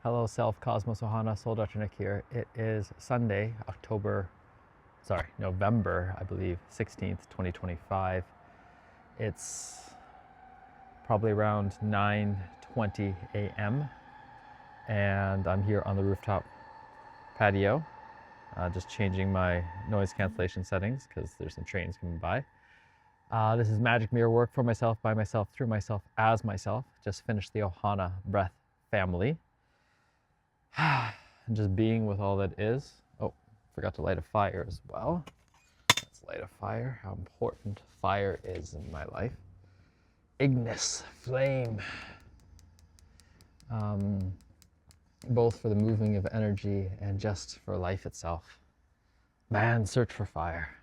Hello, Self, Cosmos, Ohana, Soul Dr. Nick here. It is Sunday, November, I believe, 16th, 2025. It's probably around 9:20 a.m. and I'm here on the rooftop patio, just changing my noise cancellation settings because there's some trains coming by. This is Magic Mirror work for myself, by myself, through myself, as myself. Just finished the Ohana breath family. And just being with all that is. Oh, forgot to light a fire as well. Let's light a fire. How important fire is in my life. Ignis, flame. Both for the moving of energy and just for life itself. Man, search for fire.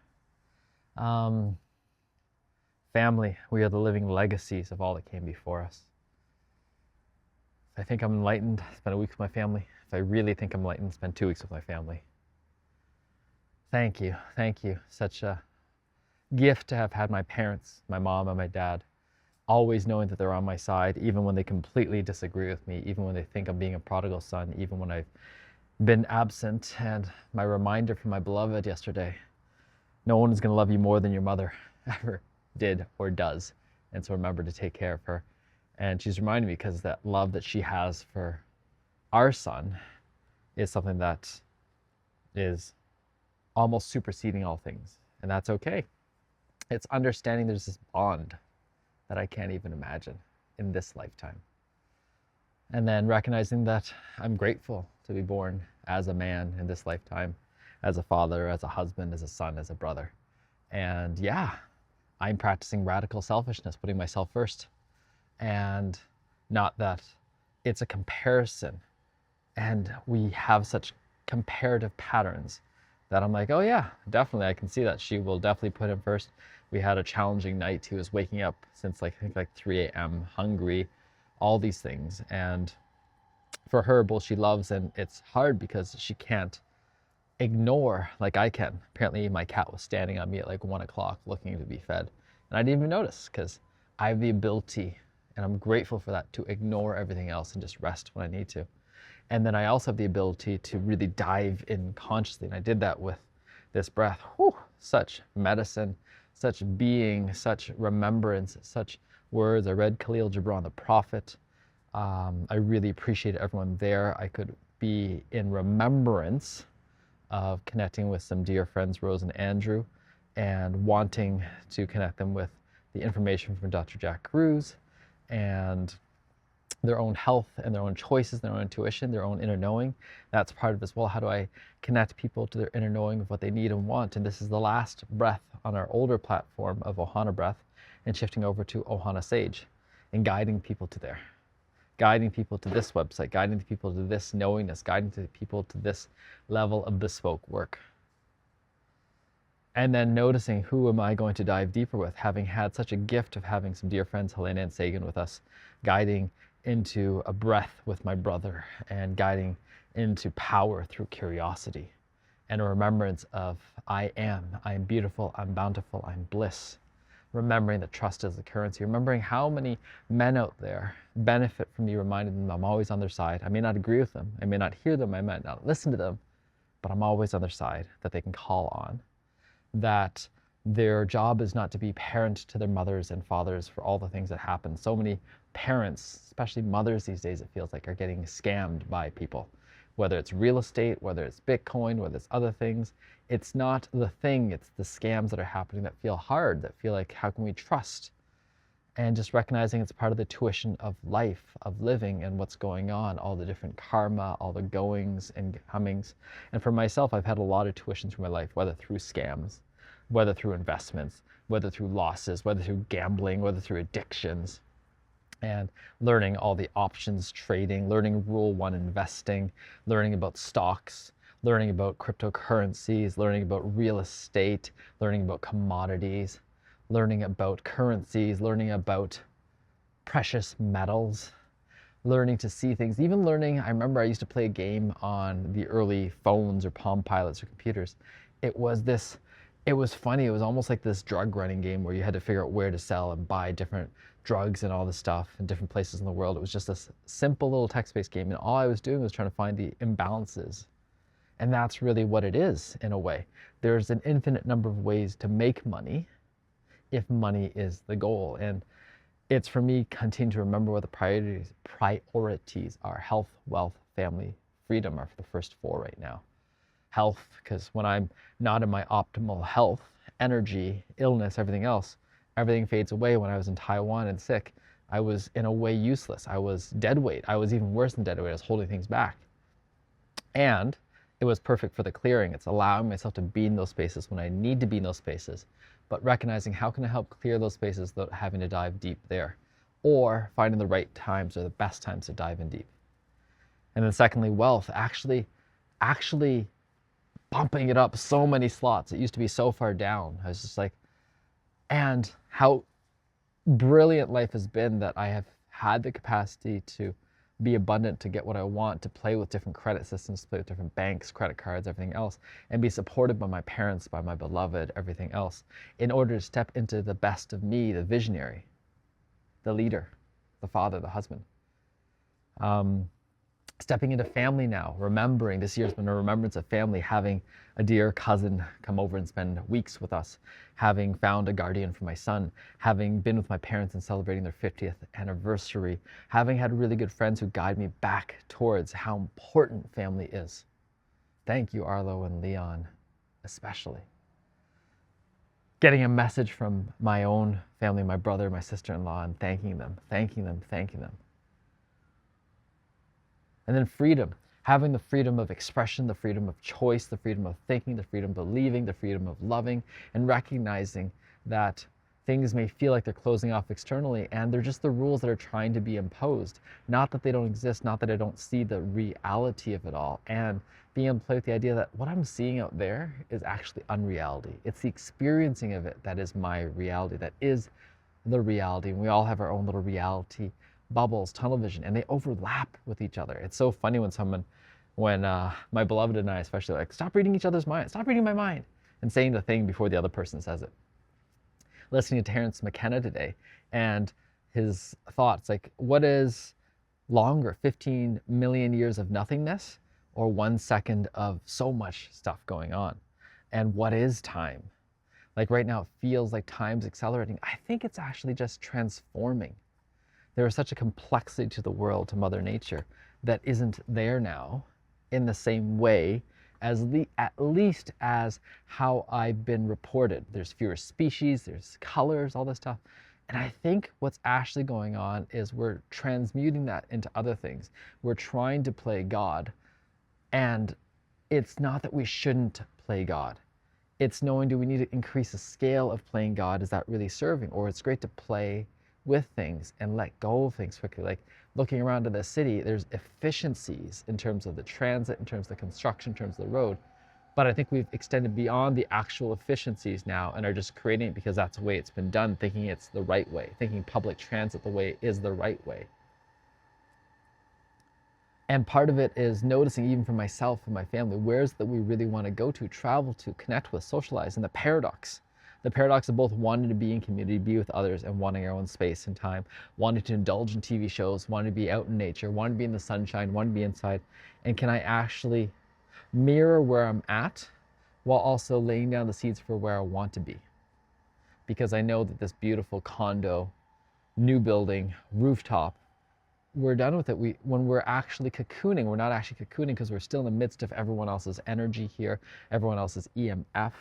Family, we are the living legacies of all that came before us. If I think I'm enlightened, spend a week with my family. If I really think I'm enlightened, spend 2 weeks with my family. Thank you. Thank you. Such a gift to have had my parents, my mom and my dad, always knowing that they're on my side, even when they completely disagree with me, even when they think I'm being a prodigal son, even when I've been absent. And my reminder from my beloved yesterday, no one is going to love you more than your mother ever did or does. And so remember to take care of her. And she's reminding me because that love that she has for our son is something that is almost superseding all things. And that's okay. It's understanding there's this bond that I can't even imagine in this lifetime. And then recognizing that I'm grateful to be born as a man in this lifetime, as a father, as a husband, as a son, as a brother. And yeah, I'm practicing radical selfishness, putting myself first. And not that it's a comparison. And we have such comparative patterns that I'm like, oh yeah, definitely, I can see that. She will definitely put him first. We had a challenging night. He was waking up since I think 3 a.m., hungry, all these things. And for her, both she loves, and it's hard because she can't ignore like I can. Apparently my cat was standing on me at 1 o'clock looking to be fed. And I didn't even notice because I have the ability, and I'm grateful for that, to ignore everything else and just rest when I need to. And then I also have the ability to really dive in consciously. And I did that with this breath. Whew, such medicine, such being, such remembrance, such words. I read Khalil Gibran, the prophet. I really appreciated everyone there. I could be in remembrance of connecting with some dear friends, Rose and Andrew, and wanting to connect them with the information from Dr. Jack Cruz and their own health and their own choices, their own intuition, their own inner knowing. That's part of it as well. How do I connect people to their inner knowing of what they need and want? And this is the last breath on our older platform of Ohana Breath, and shifting over to Ohana Sage and guiding people to there. Guiding people to this website, guiding people to this knowingness, guiding people to this level of bespoke work. And then noticing, who am I going to dive deeper with? Having had such a gift of having some dear friends, Helena and Sagan, with us, guiding into a breath with my brother, and guiding into power through curiosity and a remembrance of I am beautiful, I'm bountiful, I'm bliss. Remembering that trust is the currency, remembering how many men out there benefit from me reminding them I'm always on their side. I may not agree with them, I may not hear them, I might not listen to them, but I'm always on their side, that they can call on. That their job is not to be parent to their mothers and fathers for all the things that happen. So many parents, especially mothers these days, it feels like, are getting scammed by people. Whether it's real estate, whether it's Bitcoin, whether it's other things. It's not the thing, it's the scams that are happening that feel hard, that feel like, how can we trust? And just recognizing it's part of the tuition of life, of living, and what's going on, all the different karma, all the goings and comings. And for myself, I've had a lot of tuition through my life, whether through scams, whether through investments, whether through losses, whether through gambling, whether through addictions, and learning all the options trading, learning Rule 1 investing, learning about stocks, learning about cryptocurrencies, learning about real estate, learning about commodities, learning about currencies, learning about precious metals, learning to see things, even learning, I remember I used to play a game on the early phones or Palm Pilots or computers. It was funny, it was almost like this drug running game where you had to figure out where to sell and buy different drugs and all this stuff in different places in the world. It was just this simple little text-based game, and all I was doing was trying to find the imbalances. And that's really what it is in a way. There's an infinite number of ways to make money if money is the goal. And it's for me continue to remember what the priorities are. Health, wealth, family, freedom are the first four right now. Health, because when I'm not in my optimal health, energy, illness, everything else, everything fades away. When I was in Taiwan and sick, I was in a way useless. I was dead weight. I was even worse than dead weight. I was holding things back. And it was perfect for the clearing. It's allowing myself to be in those spaces when I need to be in those spaces, but recognizing how can I help clear those spaces without having to dive deep there, or finding the right times or the best times to dive in deep. And then secondly, wealth, actually bumping it up so many slots. It used to be so far down. I was just like, and how brilliant life has been that I have had the capacity to be abundant, to get what I want, to play with different credit systems, to play with different banks, credit cards, everything else, and be supported by my parents, by my beloved, everything else, in order to step into the best of me, the visionary, the leader, the father, the husband. Stepping into family now, remembering, this year's been a remembrance of family, having a dear cousin come over and spend weeks with us, having found a guardian for my son, having been with my parents and celebrating their 50th anniversary, having had really good friends who guide me back towards how important family is. Thank you, Arlo and Leon, especially. Getting a message from my own family, my brother, my sister-in-law, and thanking them. And then freedom, having the freedom of expression, the freedom of choice, the freedom of thinking, the freedom of believing, the freedom of loving, and recognizing that things may feel like they're closing off externally, and they're just the rules that are trying to be imposed. Not that they don't exist, not that I don't see the reality of it all, and being able to play with the idea that what I'm seeing out there is actually unreality. It's the experiencing of it that is my reality, that is the reality, and we all have our own little reality bubbles, tunnel vision, and they overlap with each other. It's so funny when my beloved and I especially like, stop reading each other's minds, stop reading my mind, and saying the thing before the other person says it. Listening to Terence McKenna today and his thoughts, like, what is longer, 15 million years of nothingness or 1 second of so much stuff going on? And what is time? Like right now, it feels like time's accelerating. I think it's actually just transforming. There is such a complexity to the world, to Mother Nature, that isn't there now in the same way as at least as how I've been reported. There's fewer species, there's colors, all this stuff. And I think what's actually going on is we're transmuting that into other things. We're trying to play God. And it's not that we shouldn't play God. It's knowing, do we need to increase the scale of playing God? Is that really serving? Or it's great to play with things and let go of things quickly. Like looking around in the city, there's efficiencies in terms of the transit, in terms of the construction, in terms of the road. But I think we've extended beyond the actual efficiencies now and are just creating it because that's the way it's been done, thinking it's the right way, thinking public transit the way is the right way. And part of it is noticing, even for myself and my family, where's that we really want to go to, travel to, connect with, socialize, and the paradox of both wanting to be in community, be with others, and wanting our own space and time, wanting to indulge in TV shows, wanting to be out in nature, wanting to be in the sunshine, wanting to be inside. And can I actually mirror where I'm at while also laying down the seeds for where I want to be? Because I know that this beautiful condo, new building, rooftop, we're done with it. When we're actually cocooning, we're not actually cocooning because we're still in the midst of everyone else's energy here, everyone else's EMF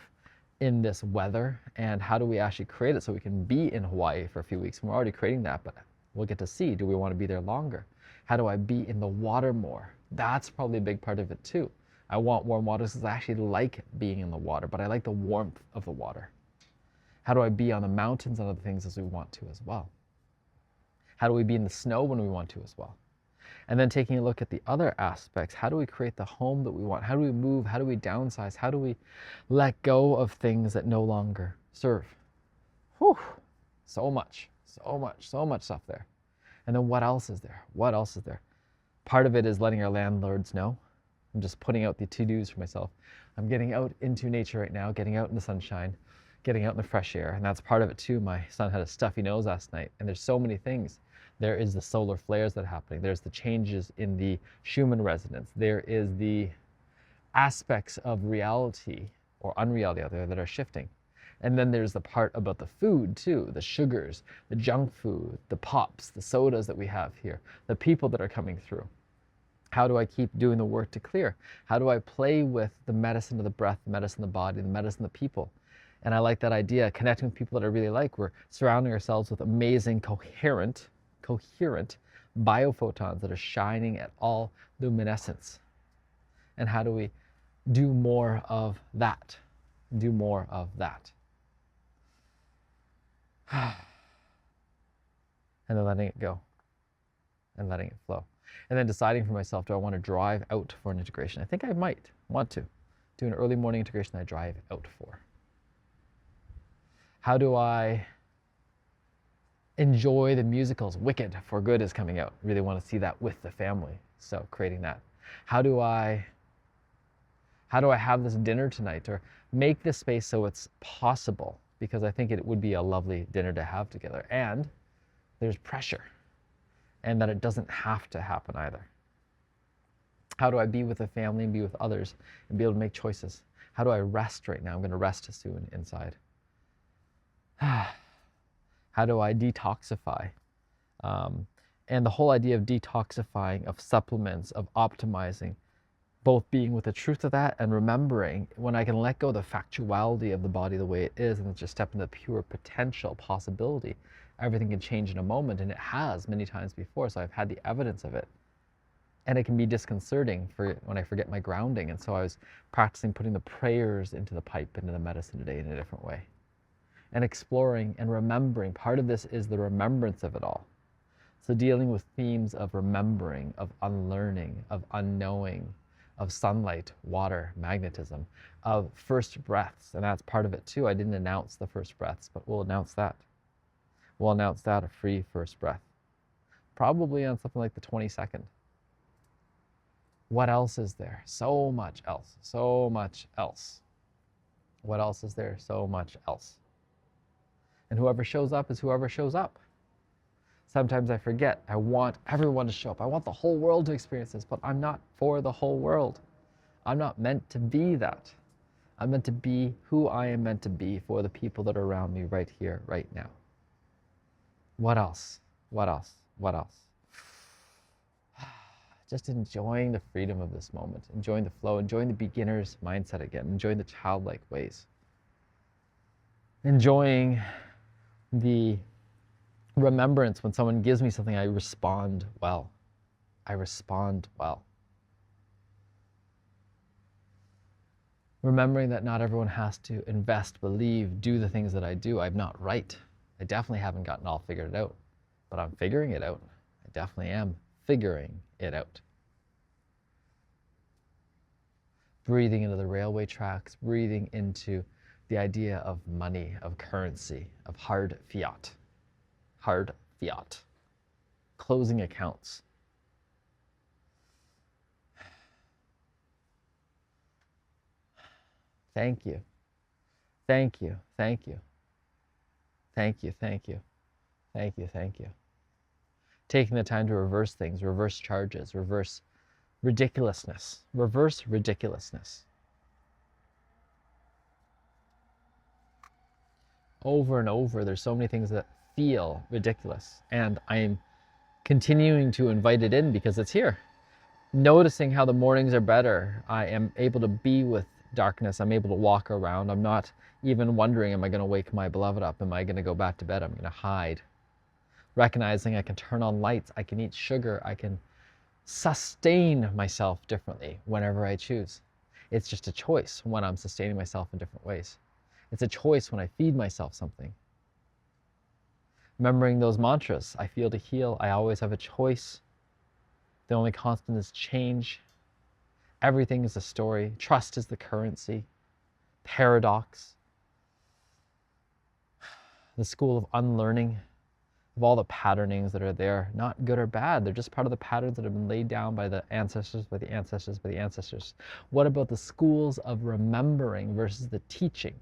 in this weather. And how do we actually create it so we can be in Hawaii for a few weeks? We're already creating that, but we'll get to see, do we want to be there longer? How do I be in the water more? That's probably a big part of it too. I want warm water because I actually like being in the water, but I like the warmth of the water. How do I be on the mountains and other things as we want to as well? How do we be in the snow when we want to as well? And then taking a look at the other aspects, how do we create the home that we want? How do we move? How do we downsize? How do we let go of things that no longer serve? Whew, so much stuff there. And then what else is there? What else is there? Part of it is letting our landlords know. I'm just putting out the to-dos for myself. I'm getting out into nature right now, getting out in the sunshine, getting out in the fresh air. And that's part of it too. My son had a stuffy nose last night, and there's so many things. There is the solar flares that are happening. There's the changes in the Schumann resonance. There is the aspects of reality or unreality out there that are shifting. And then there's the part about the food too, the sugars, the junk food, the pops, the sodas that we have here, the people that are coming through. How do I keep doing the work to clear? How do I play with the medicine of the breath, the medicine of the body, the medicine of the people? And I like that idea, connecting with people that I really like. We're surrounding ourselves with amazing, coherent biophotons that are shining at all luminescence. And how do we do more of that? Do more of that. And then letting it go and letting it flow. And then deciding for myself, do I want to drive out for an integration? I think I might want to do an early morning integration that I drive out for. How do I enjoy the musicals? Wicked for Good is coming out. Really want to see that with the family. So creating that. How do I have this dinner tonight, or make this space so it's possible? Because I think it would be a lovely dinner to have together. And there's pressure, and that it doesn't have to happen either. How do I be with the family and be with others and be able to make choices? How do I rest right now? I'm going to rest soon inside. How do I detoxify? And the whole idea of detoxifying, of supplements, of optimizing, both being with the truth of that and remembering when I can let go of the factuality of the body the way it is and just step into the pure potential possibility. Everything can change in a moment, and it has many times before, so I've had the evidence of it. And it can be disconcerting for when I forget my grounding, and so I was practicing putting the prayers into the pipe, into the medicine today in a different way. And exploring and remembering. Part of this is the remembrance of it all. So dealing with themes of remembering, of unlearning, of unknowing, of sunlight, water, magnetism, of first breaths. And that's part of it too. I didn't announce the first breaths, but we'll announce that. We'll announce that, a free first breath. Probably on something like the 22nd. What else is there? So much else. So much else. What else is there? So much else. And whoever shows up is whoever shows up. Sometimes I forget. I want everyone to show up. I want the whole world to experience this, but I'm not for the whole world. I'm not meant to be that. I'm meant to be who I am meant to be for the people that are around me right here, right now. What else? What else? What else? Just enjoying the freedom of this moment, enjoying the flow, enjoying the beginner's mindset again, enjoying the childlike ways. Enjoying the remembrance when someone gives me something, I respond well. I respond well. Remembering that not everyone has to invest, believe, do the things that I do. I'm not right. I definitely haven't gotten all figured out, but I'm figuring it out. I definitely am figuring it out. Breathing into the railway tracks, breathing into the idea of money, of currency, of hard fiat. Hard fiat. Closing accounts. Thank you. Thank you. Thank you. Thank you. Thank you. Thank you. Thank you. Taking the time to reverse things, reverse charges, reverse ridiculousness. Reverse ridiculousness. Over and over, there's so many things that feel ridiculous, and I'm continuing to invite it in because it's here. Noticing how the mornings are better. I am able to be with darkness. I'm able to walk around. I'm not even wondering, am I going to wake my beloved up? Am I going to go back to bed? I'm going to hide. Recognizing I can turn on lights. I can eat sugar. I can sustain myself differently whenever I choose. It's just a choice when I'm sustaining myself in different ways. It's a choice when I feed myself something. Remembering those mantras, I feel to heal. I always have a choice. The only constant is change. Everything is a story. Trust is the currency. Paradox. The school of unlearning, of all the patternings that are there, not good or bad. They're just part of the patterns that have been laid down by the ancestors, by the ancestors, by the ancestors. What about the schools of remembering versus the teaching?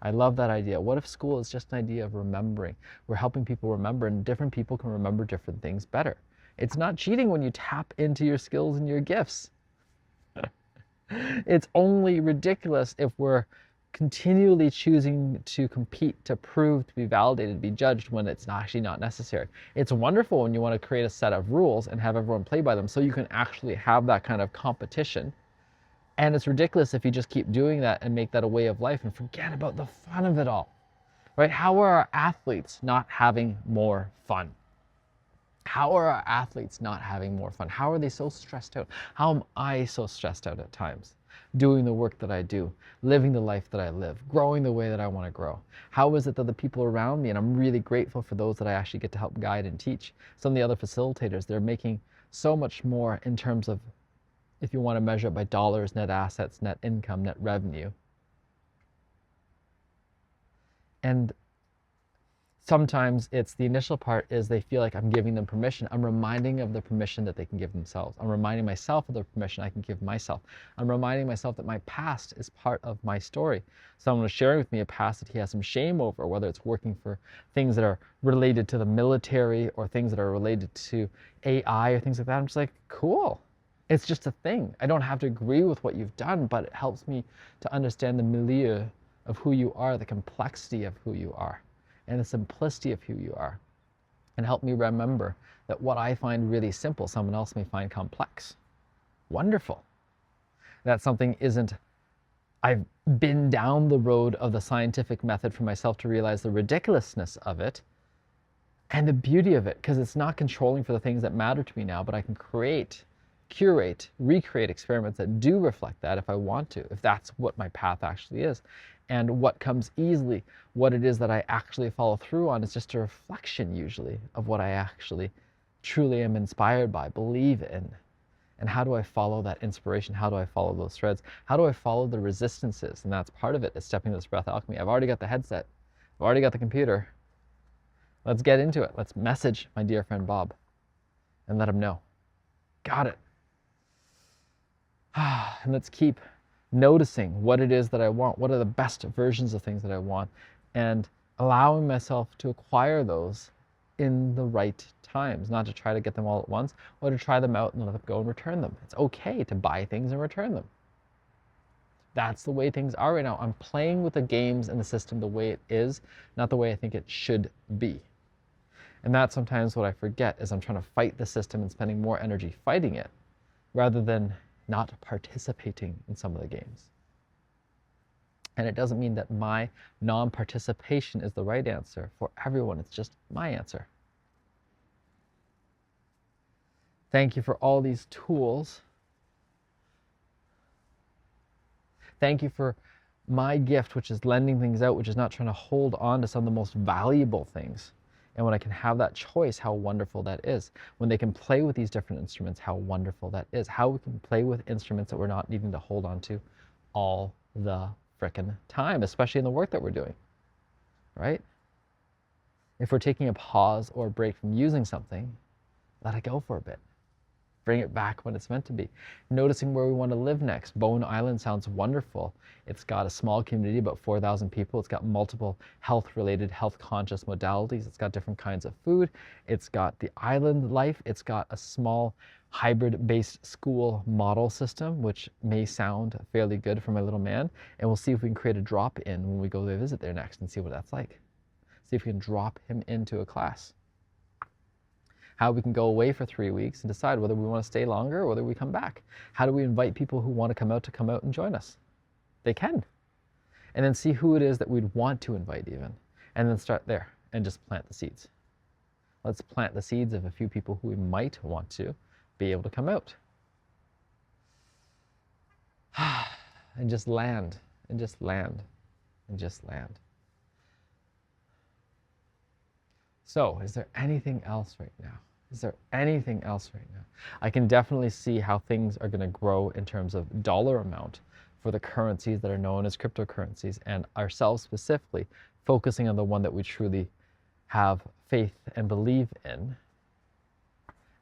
I love that idea. What if school is just an idea of remembering? We're helping people remember, and different people can remember different things better. It's not cheating when you tap into your skills and your gifts. It's only ridiculous if we're continually choosing to compete, to prove, to be validated, to be judged when it's actually not necessary. It's wonderful when you want to create a set of rules and have everyone play by them so you can actually have that kind of competition. And it's ridiculous if you just keep doing that and make that a way of life and forget about the fun of it all, right? How are our athletes not having more fun? How are our athletes not having more fun? How are they so stressed out? How am I so stressed out at times? Doing the work that I do, living the life that I live, growing the way that I want to grow. How is it that the people around me, and I'm really grateful for those that I actually get to help guide and teach. Some of the other facilitators, they're making so much more in terms of, if you want to measure it by dollars, net assets, net income, net revenue. And sometimes it's the initial part is they feel like I'm giving them permission. I'm reminding of the permission that they can give themselves. I'm reminding myself of the permission I can give myself. I'm reminding myself that my past is part of my story. Someone was sharing with me a past that he has some shame over, whether it's working for things that are related to the military or things that are related to AI or things like that. I'm just like, cool. It's just a thing. I don't have to agree with what you've done, but it helps me to understand the milieu of who you are, the complexity of who you are, and the simplicity of who you are, and help me remember that what I find really simple, someone else may find complex. Wonderful. That something isn't, I've been down the road of the scientific method for myself to realize the ridiculousness of it and the beauty of it, because it's not controlling for the things that matter to me now, but I can create, curate, recreate experiments that do reflect that if I want to, if that's what my path actually is. And what comes easily, what it is that I actually follow through on, is just a reflection usually of what I actually truly am inspired by, believe in. And how do I follow that inspiration? How do I follow those threads? How do I follow the resistances? And that's part of it, is stepping into this breath alchemy. I've already got the headset. I've already got the computer. Let's get into it. Let's message my dear friend Bob and let him know. Got it. And let's keep noticing what it is that I want, what are the best versions of things that I want, and allowing myself to acquire those in the right times, not to try to get them all at once, or to try them out and let them go and return them. It's okay to buy things and return them. That's the way things are right now. I'm playing with the games and the system the way it is, not the way I think it should be. And that's sometimes what I forget, is I'm trying to fight the system and spending more energy fighting it, rather than not participating in some of the games. And it doesn't mean that my non-participation is the right answer for everyone. It's just my answer. Thank you for all these tools. Thank you for my gift, which is lending things out, which is not trying to hold on to some of the most valuable things. And when I can have that choice, how wonderful that is. When they can play with these different instruments, how wonderful that is. How we can play with instruments that we're not needing to hold on to all the frickin' time, especially in the work that we're doing, right? If we're taking a pause or a break from using something, let it go for a bit. Bring it back when it's meant to be. Noticing where we want to live next. Bowen Island sounds wonderful. It's got a small community, about 4,000 people. It's got multiple health-related, health-conscious modalities. It's got different kinds of food. It's got the island life. It's got a small hybrid-based school model system, which may sound fairly good for my little man. And we'll see if we can create a drop-in when we go to visit there next and see what that's like. See if we can drop him into a class. How we can go away for 3 weeks and decide whether we want to stay longer or whether we come back. How do we invite people who want to come out and join us? They can. And then see who it is that we'd want to invite even. And then start there and just plant the seeds. Let's plant the seeds of a few people who we might want to be able to come out. And just land, and just land, and just land. So, is there anything else right now? Is there anything else right now? I can definitely see how things are going to grow in terms of dollar amount for the currencies that are known as cryptocurrencies, and ourselves specifically focusing on the one that we truly have faith and believe in,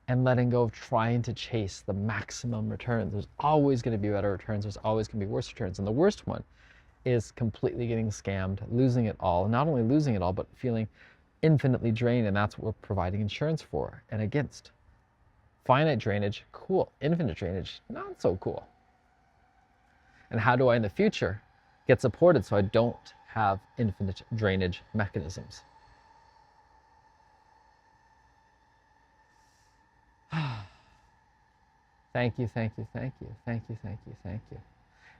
and letting go of trying to chase the maximum returns. There's always going to be better returns. There's always going to be worse returns. And the worst one is completely getting scammed, losing it all, not only losing it all, but feeling infinitely drained, and that's what we're providing insurance for and against. Finite drainage, cool. Infinite drainage, not so cool. And how do I in the future get supported so I don't have infinite drainage mechanisms? Thank you, thank you, thank you, thank you, thank you, thank you.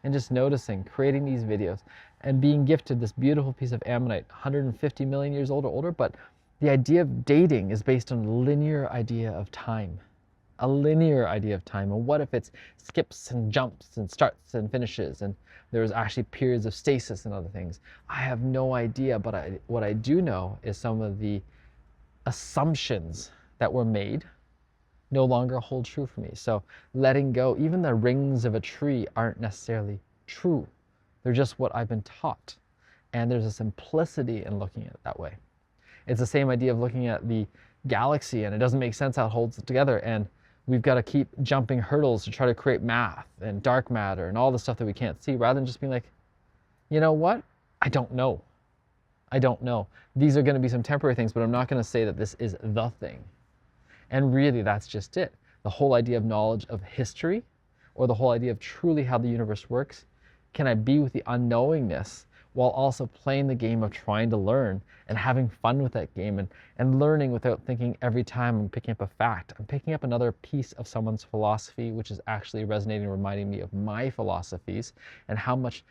And just noticing, creating these videos and being gifted this beautiful piece of ammonite, 150 million years old or older, but the idea of dating is based on a linear idea of time. A linear idea of time. And what if it skips and jumps and starts and finishes and there's actually periods of stasis and other things? I have no idea, but what I do know is some of the assumptions that were made no longer hold true for me. So letting go, even the rings of a tree aren't necessarily true. They're just what I've been taught. And there's a simplicity in looking at it that way. It's the same idea of looking at the galaxy and it doesn't make sense how it holds it together. And we've got to keep jumping hurdles to try to create math and dark matter and all the stuff that we can't see, rather than just being like, you know what? I don't know. I don't know. These are going to be some temporary things, but I'm not going to say that this is the thing. And really, that's just it. The whole idea of knowledge of history, or the whole idea of truly how the universe works, can I be with the unknowingness while also playing the game of trying to learn and having fun with that game and learning without thinking every time I'm picking up a fact. I'm picking up another piece of someone's philosophy, which is actually resonating, reminding me of my philosophies, and how much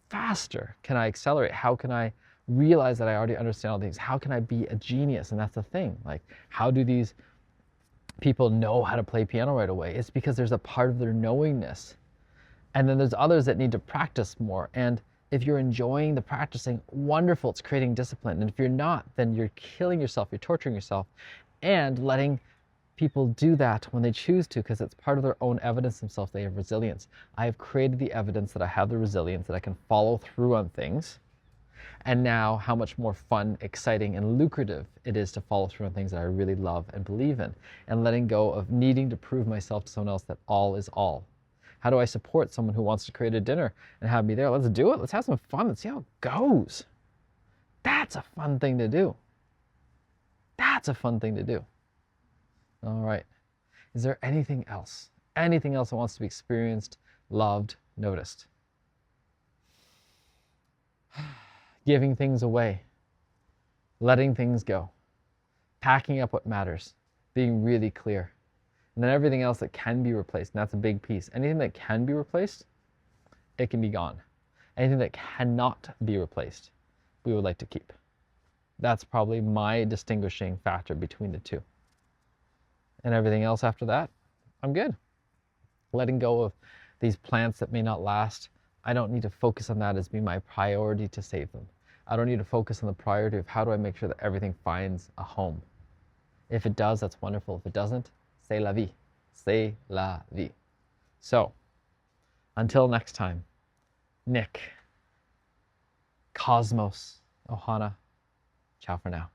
faster can I accelerate? How can I realize that I already understand all things? How can I be a genius? And that's the thing. Like, how do these people know how to play piano right away? It's because there's a part of their knowingness. And then there's others that need to practice more. And if you're enjoying the practicing, wonderful, it's creating discipline. And if you're not, then you're killing yourself, you're torturing yourself, and letting people do that when they choose to, because it's part of their own evidence themselves. They have resilience. I have created the evidence that I have the resilience, that I can follow through on things. And now how much more fun, exciting, and lucrative it is to follow through on things that I really love and believe in, and letting go of needing to prove myself to someone else that all is all. How do I support someone who wants to create a dinner and have me there? Let's do it. Let's have some fun. Let's see how it goes. That's a fun thing to do. That's a fun thing to do. All right. Is there anything else? Anything else that wants to be experienced, loved, noticed? Giving things away. Letting things go. Packing up what matters. Being really clear. And then everything else that can be replaced, and that's a big piece. Anything that can be replaced, it can be gone. Anything that cannot be replaced, we would like to keep. That's probably my distinguishing factor between the two. And everything else after that, I'm good. Letting go of these plants that may not last, I don't need to focus on that as being my priority to save them. I don't need to focus on the priority of how do I make sure that everything finds a home. If it does, that's wonderful. If it doesn't, c'est la vie. C'est la vie. So, until next time, Nick, Cosmos, Ohana, ciao for now.